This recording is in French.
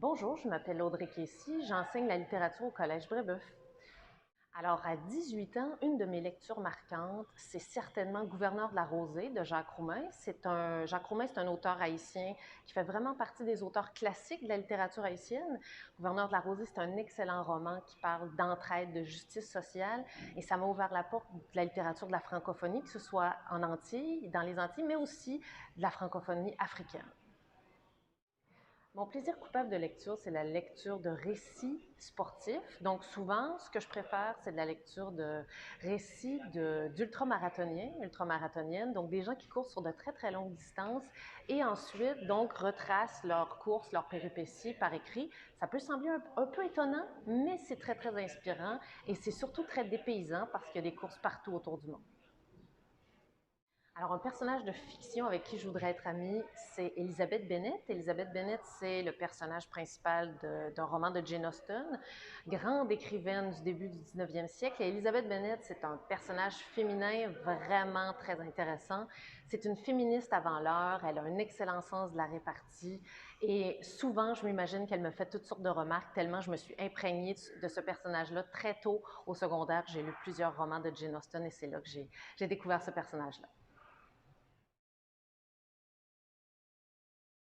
Bonjour, je m'appelle Audrey Kessy, j'enseigne la littérature au Collège Brébeuf. Alors, à 18 ans, une de mes lectures marquantes, c'est certainement Gouverneur de la Rosée de Jacques Roumain. Jacques Roumain, c'est un auteur haïtien qui fait vraiment partie des auteurs classiques de la littérature haïtienne. Gouverneur de la Rosée, c'est un excellent roman qui parle d'entraide, de justice sociale, et ça m'a ouvert la porte de la littérature de la francophonie, que ce soit en Antilles, dans les Antilles, mais aussi de la francophonie africaine. Mon plaisir coupable de lecture, c'est la lecture de récits sportifs. Donc souvent, ce que je préfère, c'est de la lecture de récits d'ultramarathoniens, ultramarathoniennes, donc des gens qui courent sur de très très longues distances et ensuite donc retracent leurs courses, leurs péripéties par écrit. Ça peut sembler un peu étonnant, mais c'est très très inspirant et c'est surtout très dépaysant parce qu'il y a des courses partout autour du monde. Alors, un personnage de fiction avec qui je voudrais être amie, c'est Elizabeth Bennet. Elizabeth Bennet, c'est le personnage principal d'un roman de Jane Austen, grande écrivaine du début du 19e siècle. Et Elizabeth Bennet, c'est un personnage féminin vraiment très intéressant. C'est une féministe avant l'heure, elle a un excellent sens de la répartie et souvent, je m'imagine qu'elle me fait toutes sortes de remarques tellement je me suis imprégnée de ce personnage-là très tôt au secondaire. J'ai lu plusieurs romans de Jane Austen et c'est là que j'ai découvert ce personnage-là.